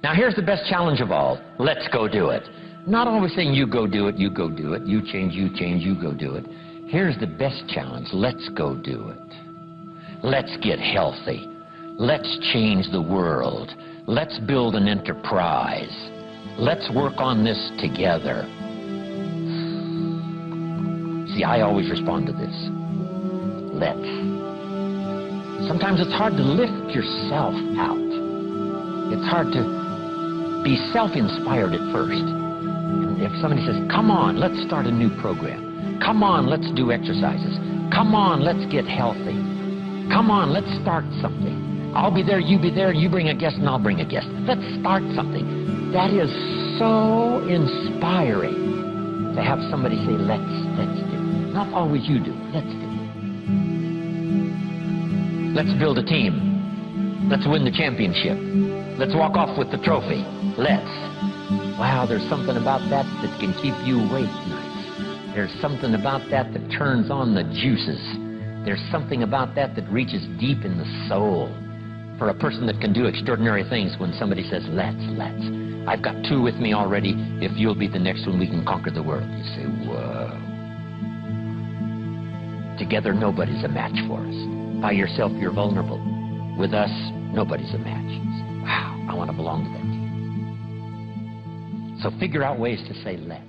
Now here's the best challenge of all. Let's go do it. Not always saying you go do it, you go do it, you change, you go do it. Here's the best challenge. Let's go do it. Let's get healthy. Let's change the world. Let's build an enterprise. Let's work on this together. See, I always respond to this. Let's. Sometimes it's hard to lift yourself out. It's hard to be self-inspired at first. And if somebody says, come on, let's start a new program. Come on, let's do exercises. Come on, let's get healthy. Come on, let's start something. I'll be there, you be there, you bring a guest, and I'll bring a guest. Let's start something. That is so inspiring to have somebody say, let's do. Not always you do, let's do. Let's build a team. Let's win the championship. Let's walk off with the trophy. Let's. Wow, there's something about that that can keep you awake nights. There's something about that that turns on the juices. There's something about that that reaches deep in the soul. For a person that can do extraordinary things when somebody says, let's. I've got two with me already. If you'll be the next one, we can conquer the world. You say, whoa. Together, nobody's a match for us. By yourself, you're vulnerable. With us, nobody's a match. You say, wow, I want to belong to that team. So figure out ways to say, let's.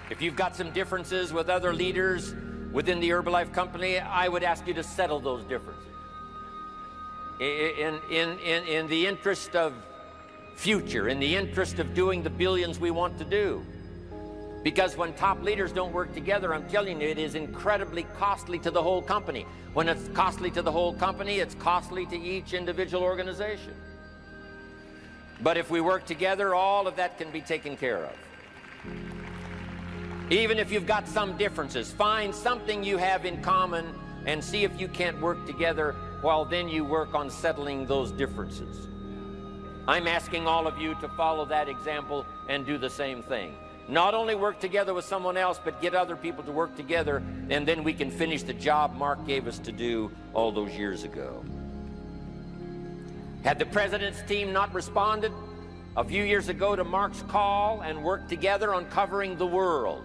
If you've got some differences with other leaders within the Herbalife company, I would ask you to settle those differences. In the interest of future, in the interest of doing the billions we want to do. Because when top leaders don't work together, I'm telling you, it is incredibly costly to the whole company. When it's costly to the whole company, it's costly to each individual organization. But if we work together, all of that can be taken care of. Even if you've got some differences, find something you have in common and see if you can't work together, while then you work on settling those differences. I'm asking all of you to follow that example and do the same thing. Not only work together with someone else, but get other people to work together, and then we can finish the job Mark gave us to do all those years ago. Had the president's team not responded a few years ago to Mark's call and worked together on covering the world,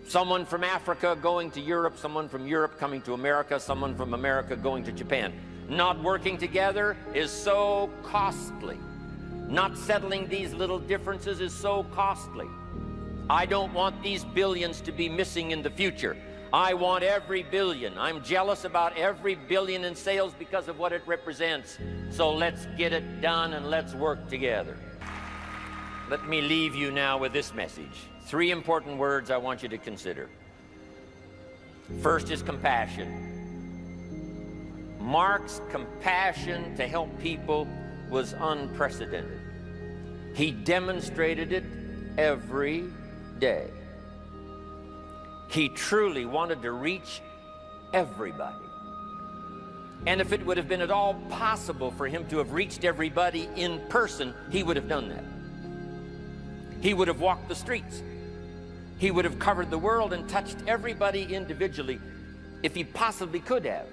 someone from Africa going to Europe, someone from Europe coming to America, someone from America going to Japan. Not working together is so costly. Not settling these little differences is so costly. I don't want these billions to be missing in the future. I want every billion. I'm jealous about every billion in sales because of what it represents. So let's get it done and let's work together. Let me leave you now with this message. 3 important words I want you to consider. First is compassion. Mark's compassion to help people was unprecedented. He demonstrated it every day. He truly wanted to reach everybody. And if it would have been at all possible for him to have reached everybody in person, he would have done that. He would have walked the streets. He would have covered the world and touched everybody individually if he possibly could have.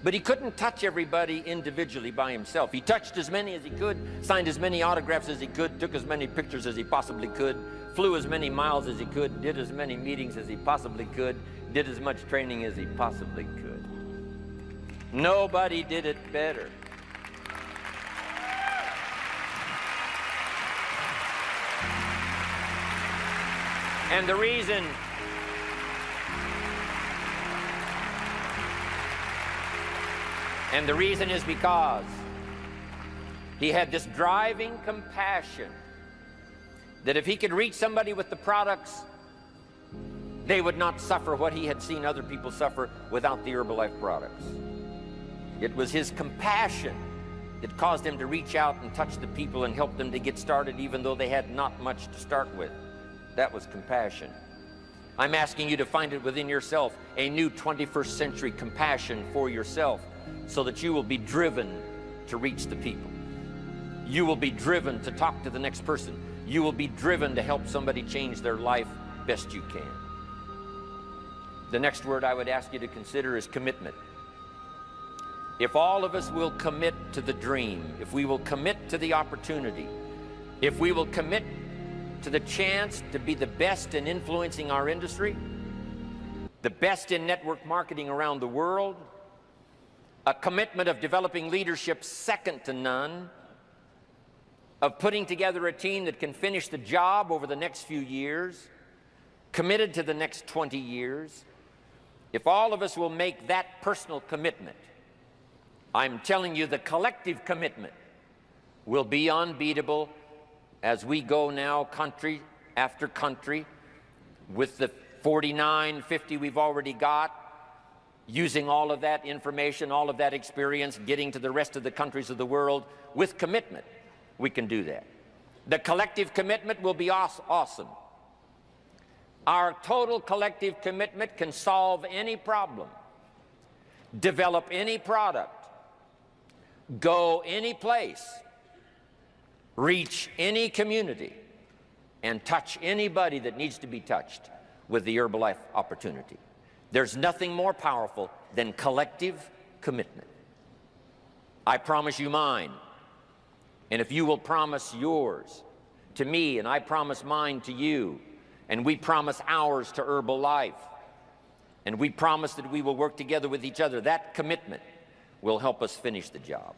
But he couldn't touch everybody individually by himself. He touched as many as he could, signed as many autographs as he could, took as many pictures as he possibly could, flew as many miles as he could, did as many meetings as he possibly could, did as much training as he possibly could. Nobody did it better. And the reason is because he had this driving compassion that if he could reach somebody with the products, they would not suffer what he had seen other people suffer without the Herbalife products. It was his compassion that caused him to reach out and touch the people and help them to get started even though they had not much to start with. That was compassion. I'm asking you to find it within yourself, a new 21st century compassion for yourself, so that you will be driven to reach the people. You will be driven to talk to the next person. You will be driven to help somebody change their life best you can. The next word I would ask you to consider is commitment. if all of us will commit to the dream, if we will commit to the opportunity, if we will commit to the chance to be the best in influencing our industry, the best in network marketing around the world, a commitment of developing leadership second to none, of putting together a team that can finish the job over the next few years, committed to the next 20 years, if all of us will make that personal commitment, I'm telling you the collective commitment will be unbeatable as we go now country after country with the 49, 50 we've already got, using all of that information, all of that experience, getting to the rest of the countries of the world with commitment. We can do that. The collective commitment will be awesome. Our total collective commitment can solve any problem, develop any product, go any place, reach any community, and touch anybody that needs to be touched with the Herbalife opportunity. There's nothing more powerful than collective commitment. I promise you mine. And if you will promise yours to me, and I promise mine to you, and we promise ours to Herbalife, and we promise that we will work together with each other, that commitment will help us finish the job.